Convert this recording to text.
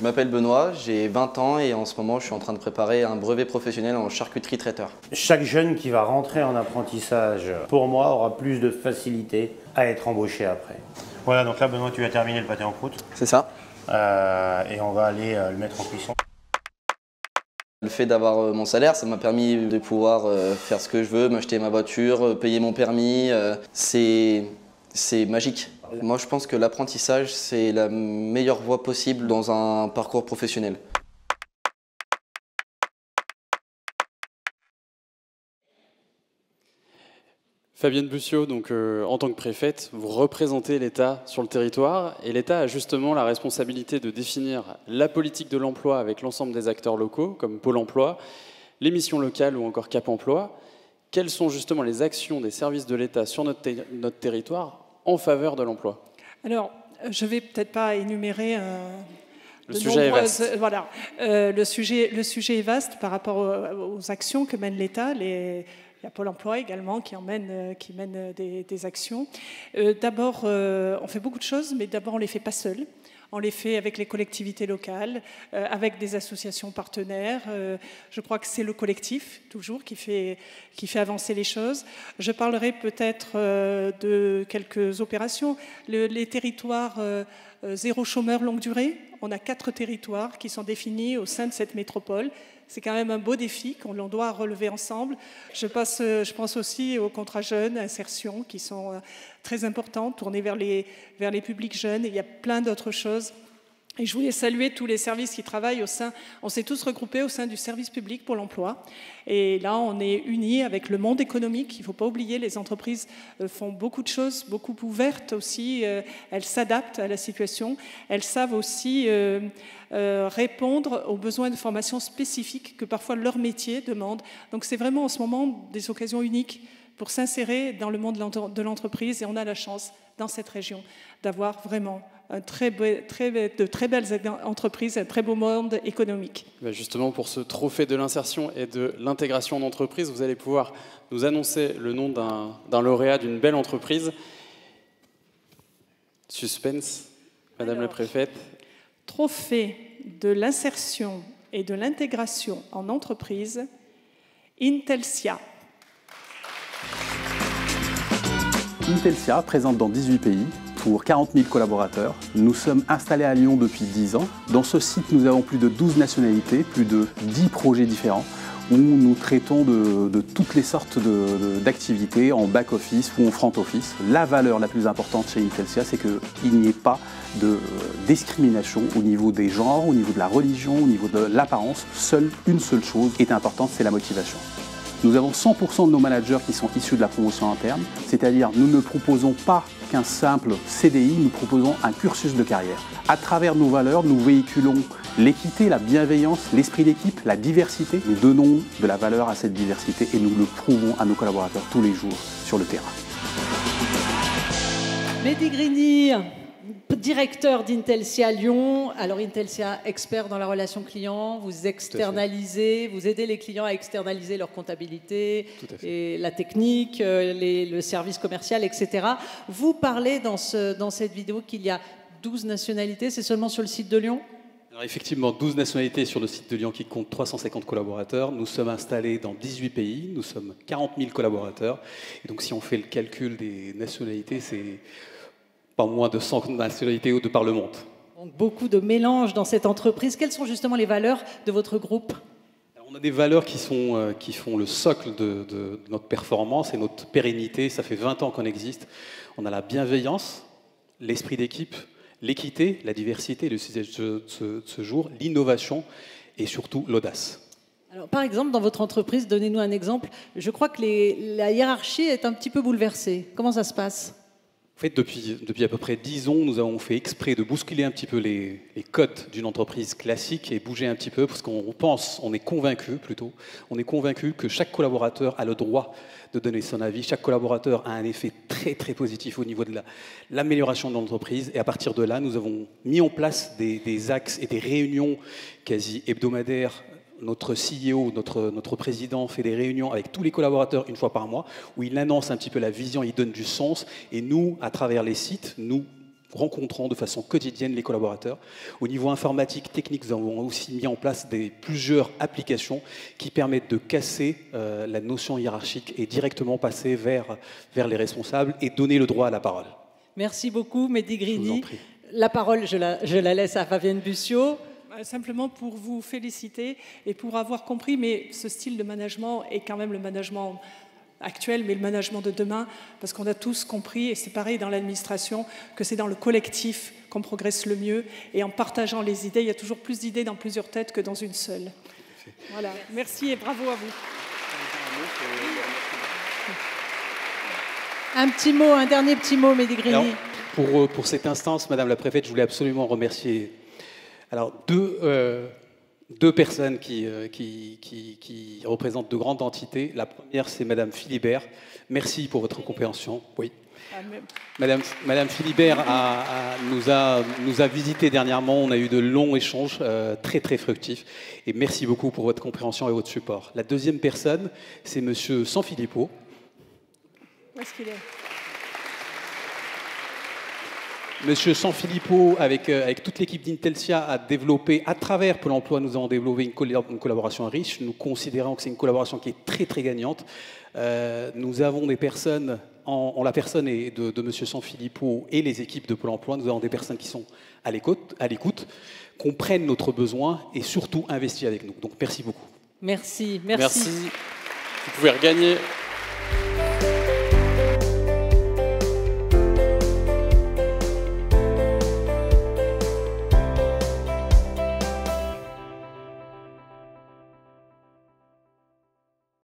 Je m'appelle Benoît, j'ai 20 ans et en ce moment je suis en train de préparer un brevet professionnel en charcuterie traiteur. Chaque jeune qui va rentrer en apprentissage, pour moi, aura plus de facilité à être embauché après. Voilà, donc là Benoît, tu as terminé le pâté en croûte. C'est ça. Et on va aller le mettre en cuisson. Le fait d'avoir mon salaire, ça m'a permis de pouvoir faire ce que je veux, m'acheter ma voiture, payer mon permis. C'est magique. Moi je pense que l'apprentissage c'est la meilleure voie possible dans un parcours professionnel. Fabienne Bussiot, donc, en tant que préfète, vous représentez l'État sur le territoire et l'État a justement la responsabilité de définir la politique de l'emploi avec l'ensemble des acteurs locaux, comme Pôle emploi, les missions locales ou encore Cap emploi. Quelles sont justement les actions des services de l'État sur notre territoire en faveur de l'emploi? Alors, je ne vais peut-être pas énumérer le sujet est vaste. Voilà. Le sujet est vaste par rapport aux actions que mène l'État. Il y a Pôle emploi également qui mène des actions. D'abord, on fait beaucoup de choses, mais d'abord, on ne les fait pas seuls. On les fait avec les collectivités locales, avec des associations partenaires. Je crois que c'est le collectif, toujours, qui fait avancer les choses. Je parlerai peut-être de quelques opérations. Les territoires zéro chômeur longue durée, on a 4 territoires qui sont définis au sein de cette métropole. C'est quand même un beau défi qu'on doit relever ensemble. Je pense aussi aux contrats jeunes, insertion, qui sont très importants, tournés vers les publics jeunes. Et il y a plein d'autres choses. Et je voulais saluer tous les services qui travaillent on s'est tous regroupés au sein du service public pour l'emploi. Et là, on est unis avec le monde économique. Il ne faut pas oublier, les entreprises font beaucoup de choses, beaucoup ouvertes aussi. Elles s'adaptent à la situation. Elles savent aussi répondre aux besoins de formation spécifiques que parfois leur métier demande. Donc c'est vraiment en ce moment des occasions uniques pour s'insérer dans le monde de l'entreprise. Et on a la chance, dans cette région, d'avoir vraiment de très belles entreprises, un très beau monde économique. Justement, pour ce trophée de l'insertion et de l'intégration en entreprise, vous allez pouvoir nous annoncer le nom d'un lauréat d'une belle entreprise. Suspense, Madame la Préfète. Trophée de l'insertion et de l'intégration en entreprise, Intelsia. Intelsia, présente dans 18 pays, pour 40 000 collaborateurs. Nous sommes installés à Lyon depuis 10 ans. Dans ce site, nous avons plus de 12 nationalités, plus de 10 projets différents, où nous traitons de toutes les sortes d'activités en back-office ou en front-office. La valeur la plus importante chez Intelsia, c'est qu'il n'y ait pas de discrimination au niveau des genres, au niveau de la religion, au niveau de l'apparence. Une seule chose est importante, c'est la motivation. Nous avons 100% de nos managers qui sont issus de la promotion interne, c'est-à-dire nous ne proposons pas qu'un simple CDI, nous proposons un cursus de carrière. À travers nos valeurs, nous véhiculons l'équité, la bienveillance, l'esprit d'équipe, la diversité. Nous donnons de la valeur à cette diversité et nous le prouvons à nos collaborateurs tous les jours sur le terrain. Mehdi Grigny, directeur d'Intelsia Lyon. Alors Intelsia, expert dans la relation client, vous externalisez, vous aidez les clients à externaliser leur comptabilité, et la technique, le service commercial, etc. Vous parlez dans cette vidéo qu'il y a 12 nationalités, c'est seulement sur le site de Lyon ? Alors effectivement, 12 nationalités sur le site de Lyon qui compte 350 collaborateurs. Nous sommes installés dans 18 pays, nous sommes 40 000 collaborateurs. Et donc si on fait le calcul des nationalités, c'est pas moins de 100 nationalités de par le monde. Donc beaucoup de mélange dans cette entreprise. Quelles sont justement les valeurs de votre groupe ? Alors, on a des valeurs qui font le socle de notre performance et notre pérennité. Ça fait 20 ans qu'on existe. On a la bienveillance, l'esprit d'équipe, l'équité, la diversité, le sujet de ce jour, l'innovation et surtout l'audace. Alors, par exemple, dans votre entreprise, donnez-nous un exemple. Je crois que la hiérarchie est un petit peu bouleversée. Comment ça se passe ? En fait, depuis à peu près 10 ans, nous avons fait exprès de bousculer un petit peu les codes d'une entreprise classique et bouger un petit peu parce on est convaincu que chaque collaborateur a le droit de donner son avis. Chaque collaborateur a un effet très très positif au niveau de l'amélioration de l'entreprise. Et à partir de là, nous avons mis en place des axes et des réunions quasi hebdomadaires. Notre CEO, notre président fait des réunions avec tous les collaborateurs une fois par mois où il annonce un petit peu la vision, il donne du sens. Et nous, à travers les sites, nous rencontrant de façon quotidienne les collaborateurs. Au niveau informatique, technique, nous avons aussi mis en place plusieurs applications qui permettent de casser la notion hiérarchique et directement passer vers les responsables et donner le droit à la parole. Merci beaucoup, Mehdi Grini. Je vous en prie. La parole, je la laisse à Fabienne Bussiot. Simplement pour vous féliciter et pour avoir compris, mais ce style de management est quand même le management actuel, mais le management de demain, parce qu'on a tous compris, et c'est pareil dans l'administration, que c'est dans le collectif qu'on progresse le mieux, et en partageant les idées, il y a toujours plus d'idées dans plusieurs têtes que dans une seule. Voilà, merci et bravo à vous. Un dernier petit mot, Mehdi Grini. Pour cette instance, Madame la Préfète, je voulais absolument remercier deux personnes qui représentent de grandes entités. La première, c'est Madame Philibert. Merci pour votre compréhension. Oui. Madame Philibert nous a visité dernièrement. On a eu de longs échanges très très fructifs. Et merci beaucoup pour votre compréhension et votre support. La deuxième personne, c'est Monsieur Sanfilippo. Où est-ce qu'il est ? Monsieur Sanfilippo, avec toute l'équipe d'Intelsia, a développé, à travers Pôle emploi, nous avons développé une collaboration riche. Nous considérons que c'est une collaboration qui est très très gagnante. Nous avons des personnes, en la personne de Monsieur Sanfilippo et les équipes de Pôle emploi, nous avons des personnes qui sont à l'écoute, comprennent notre besoin et surtout investissent avec nous. Donc merci beaucoup. Merci. Vous pouvez regagner